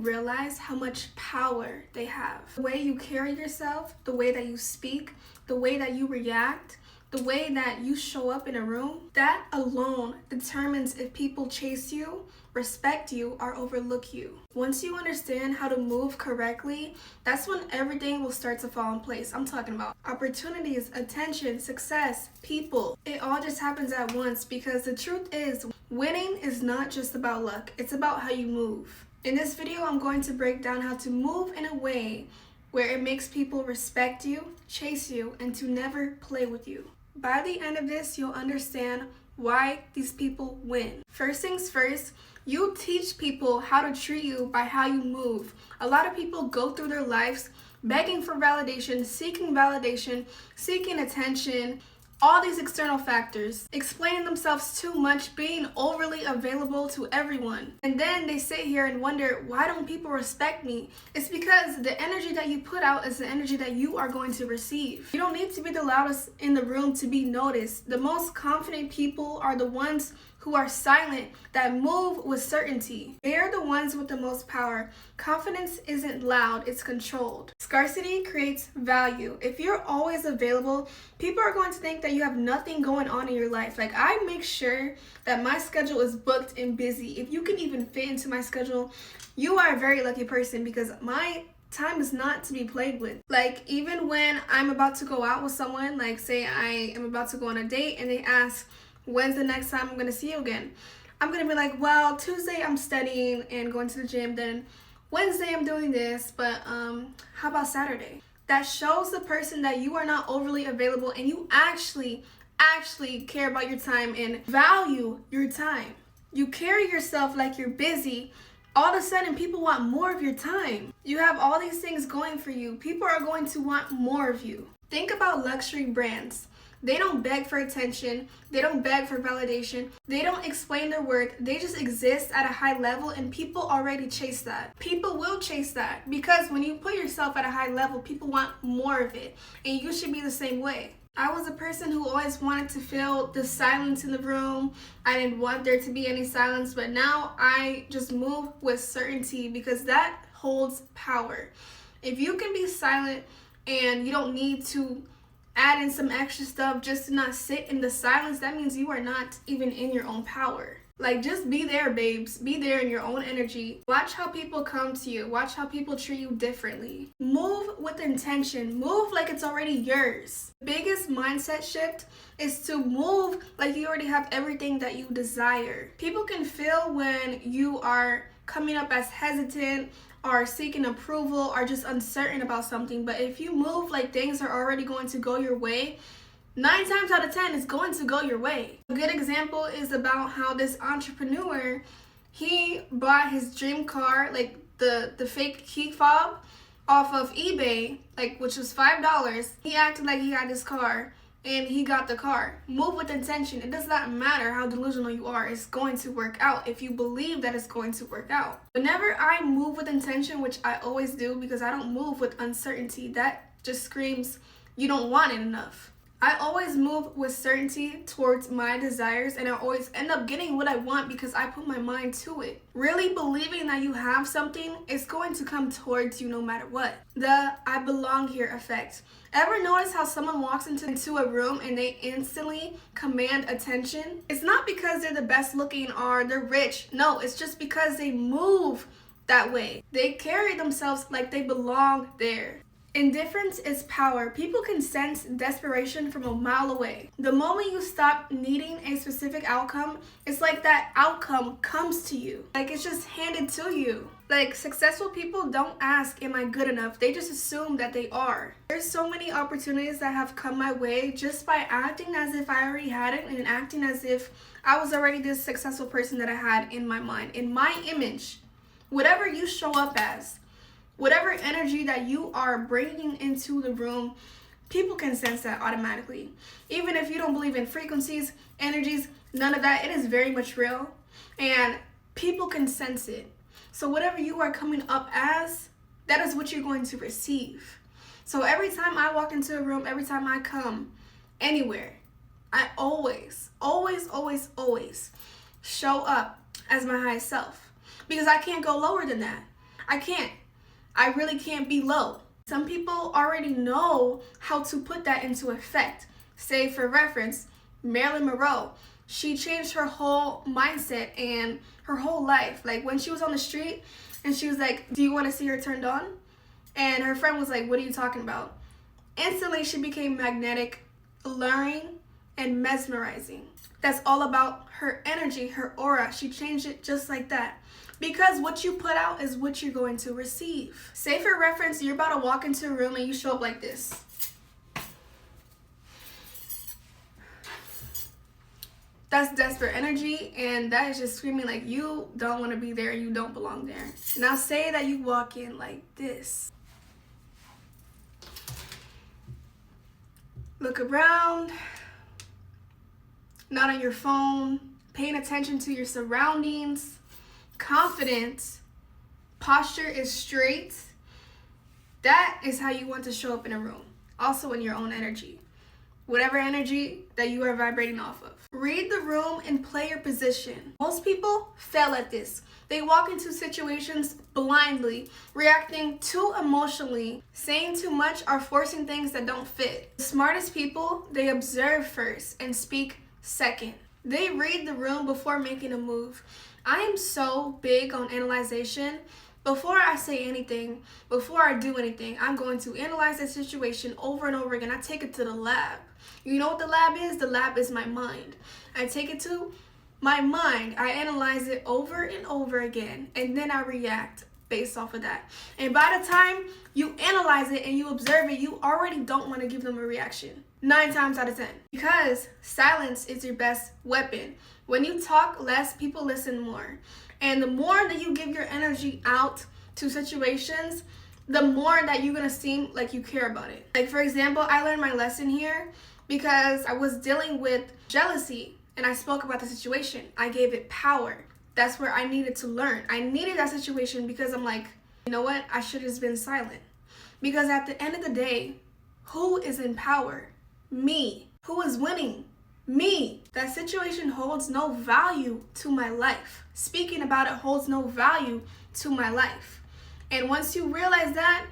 realize how much power they have. The way you carry yourself, the way that you speak, the way that you react, the way that you show up in a room, that alone determines if people chase you, respect you, or overlook you. Once you understand how to move correctly, that's when everything will start to fall in place. I'm talking about opportunities, attention, success, people. It all just happens at once, because the truth is, winning is not just about luck. It's about how you move. In this video, I'm going to break down how to move in a way where it makes people respect you, chase you, and to never play with you. By the end of this, you'll understand why these people win. First things first, you teach people how to treat you by how you move. A lot of people go through their lives begging for validation, seeking attention, all these external factors, explaining themselves too much, being overly available to everyone. And then they sit here and wonder, why don't people respect me? It's because the energy that you put out is the energy that you are going to receive. You don't need to be the loudest in the room to be noticed. The most confident people are the ones who are silent, that move with certainty. They are the ones with the most power. Confidence isn't loud, it's controlled. Scarcity creates value. If you're always available, people are going to think that you have nothing going on in your life. Like, I make sure that my schedule is booked and busy. If you can even fit into my schedule, you are a very lucky person, because my time is not to be played with. Like, even when I'm about to go out with someone, like say I am about to go on a date and they ask, when's the next time I'm going to see you again? I'm going to be like, well, Tuesday I'm studying and going to the gym, then Wednesday I'm doing this, but how about Saturday? That shows the person that you are not overly available and you actually care about your time and value your time. You carry yourself like you're busy. All of a sudden, people want more of your time. You have all these things going for you. People are going to want more of you. Think about luxury brands. They don't beg for attention. They don't beg for validation. They don't explain their worth. They just exist at a high level, and people already chase that. People will chase that, because when you put yourself at a high level, people want more of it, and you should be the same way. I was a person who always wanted to feel the silence in the room. I didn't want there to be any silence, but now I just move with certainty, because that holds power. If you can be silent and you don't need to add in some extra stuff just to not sit in the silence, that means you are not even in your own power. Like, just be there, babes. Be there in your own energy. Watch how people come to you. Watch how people treat you differently. Move with intention. Move like it's already yours. The biggest mindset shift is to move like you already have everything that you desire. People can feel when you are coming up as hesitant or seeking approval or just uncertain about something, but if you move like things are already going to go your way, 9 times out of 10 it's going to go your way. A good example is about how this entrepreneur, he bought his dream car, like the fake key fob, off of eBay, like, which was $5. He acted like he had this car and he got the car. Move with intention. It does not matter how delusional you are. It's going to work out if you believe that it's going to work out. Whenever I move with intention, which I always do, because I don't move with uncertainty, that just screams you don't want it enough. I always move with certainty towards my desires, and I always end up getting what I want because I put my mind to it. Really believing that you have something is going to come towards you no matter what. The I belong here effect. Ever notice how someone walks into a room and they instantly command attention? It's not because they're the best looking or they're rich. No, it's just because they move that way. They carry themselves like they belong there. Indifference is power. People can sense desperation from a mile away. The moment you stop needing a specific outcome, it's like that outcome comes to you. Like, it's just handed to you. Like, successful people don't ask, am I good enough? They just assume that they are. There's so many opportunities that have come my way just by acting as if I already had it and acting as if I was already this successful person that I had in my mind, in my image. Whatever you show up as, whatever energy that you are bringing into the room, people can sense that automatically. Even if you don't believe in frequencies, energies, none of that, it is very much real. And people can sense it. So whatever you are coming up as, that is what you're going to receive. So every time I walk into a room, every time I come anywhere, I always show up as my highest self. Because I can't go lower than that. I can't. I really can't be low. Some people already know how to put that into effect. Say, for reference, Marilyn Monroe. She changed her whole mindset and her whole life. Like, when she was on the street and she was like, do you want to see her turned on? And her friend was like, what are you talking about? Instantly, she became magnetic, alluring, and mesmerizing. That's all about her energy, her aura. She changed it just like that. Because what you put out is what you're going to receive. Say, for reference, you're about to walk into a room and you show up like this. That's desperate energy, and that is just screaming like you don't want to be there, you don't belong there. Now say that you walk in like this. Look around, not on your phone, paying attention to your surroundings, confident, posture is straight. That is how you want to show up in a room. Also in your own energy. Whatever energy that you are vibrating off of. Read the room and play your position. Most people fail at this. They walk into situations blindly, reacting too emotionally, saying too much, or forcing things that don't fit. The smartest people, they observe first and speak second. They read the room before making a move. I am so big on analyzation. Before I say anything, before I do anything, I'm going to analyze the situation over and over again. I take it to the lab. You know what the lab is? The lab is my mind. I take it to my mind. I analyze it over and over again, and then I react based off of that. And by the time you analyze it and you observe it, you already don't want to give them a reaction. 9 times out of 10. Because silence is your best weapon. When you talk less, people listen more. And the more that you give your energy out to situations, the more that you're going to seem like you care about it. Like, for example, I learned my lesson here because I was dealing with jealousy and I spoke about the situation. I gave it power. That's where I needed to learn. I needed that situation because I'm like, you know what? I should have just been silent. Because at the end of the day, who is in power? Me. Who is winning? Me. That situation holds no value to my life. Speaking about it holds no value to my life. And once you realize that,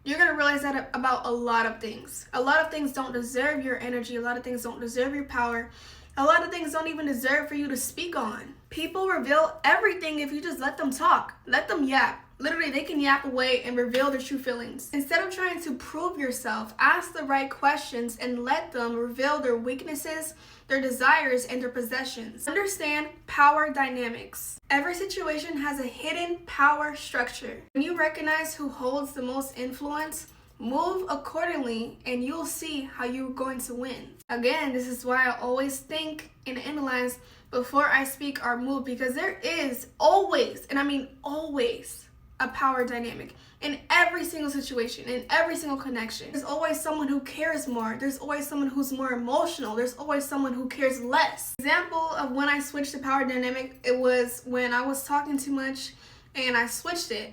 you're going to realize that about a lot of things. A lot of things don't deserve your energy. A lot of things don't deserve your power. A lot of things don't even deserve for you to speak on. People reveal everything if you just let them talk. Let them yap. Literally, they can yap away and reveal their true feelings. Instead of trying to prove yourself, ask the right questions and let them reveal their weaknesses, their desires, and their possessions. Understand power dynamics. Every situation has a hidden power structure. When you recognize who holds the most influence, move accordingly and you'll see how you're going to win. Again, this is why I always think and analyze before I speak or move, because there is always, and I mean always, a power dynamic in every single situation, in every single connection. There's always someone who cares more. There's always someone who's more emotional. There's always someone who cares less. Example of when I switched the power dynamic, it was when I was talking too much and I switched it.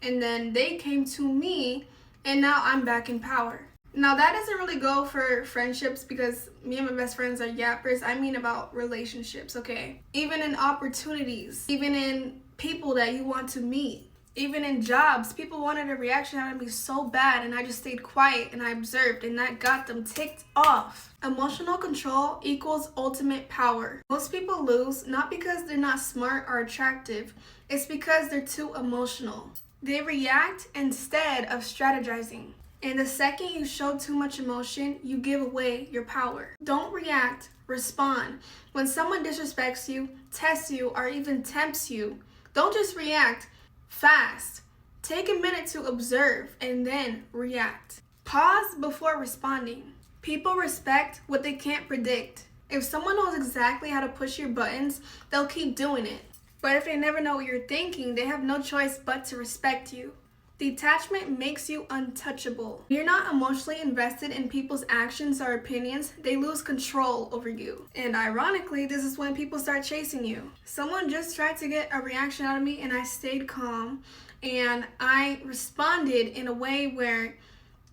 And then they came to me and now I'm back in power. Now that doesn't really go for friendships because me and my best friends are yappers. I mean about relationships, okay? Even in opportunities, even in people that you want to meet. Even in jobs, people wanted a reaction out of me so bad and I just stayed quiet and I observed and that got them ticked off. Emotional control equals ultimate power. Most people lose not because they're not smart or attractive, it's because they're too emotional. They react instead of strategizing. And the second you show too much emotion, you give away your power. Don't react, respond. When someone disrespects you, tests you, or even tempts you, don't just react. Fast. Take a minute to observe and then react. Pause before responding. People respect what they can't predict. If someone knows exactly how to push your buttons, they'll keep doing it. But if they never know what you're thinking, they have no choice but to respect you. Detachment makes you untouchable. When you're not emotionally invested in people's actions or opinions, they lose control over you. And ironically, this is when people start chasing you. Someone just tried to get a reaction out of me and I stayed calm and I responded in a way where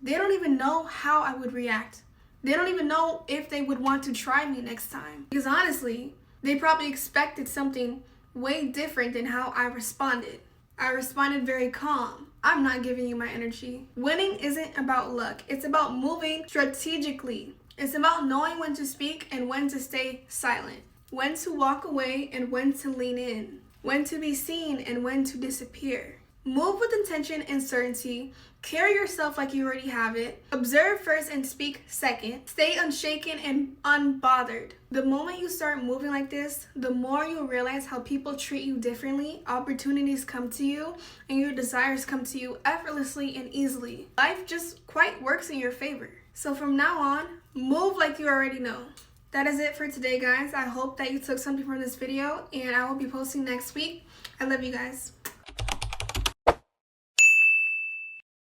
they don't even know how I would react. They don't even know if they would want to try me next time. Because honestly, they probably expected something way different than how I responded. I responded very calm. I'm not giving you my energy. Winning isn't about luck. It's about moving strategically. It's about knowing when to speak and when to stay silent. When to walk away and when to lean in. When to be seen and when to disappear. Move with intention and certainty. Carry yourself like you already have it. Observe first and speak second. Stay unshaken and unbothered. The moment you start moving like this, the more you realize how people treat you differently, opportunities come to you, and your desires come to you effortlessly and easily. Life just quite works in your favor. So from now on, move like you already know. That is it for today, guys. I hope that you took something from this video, and I will be posting next week. I love you guys.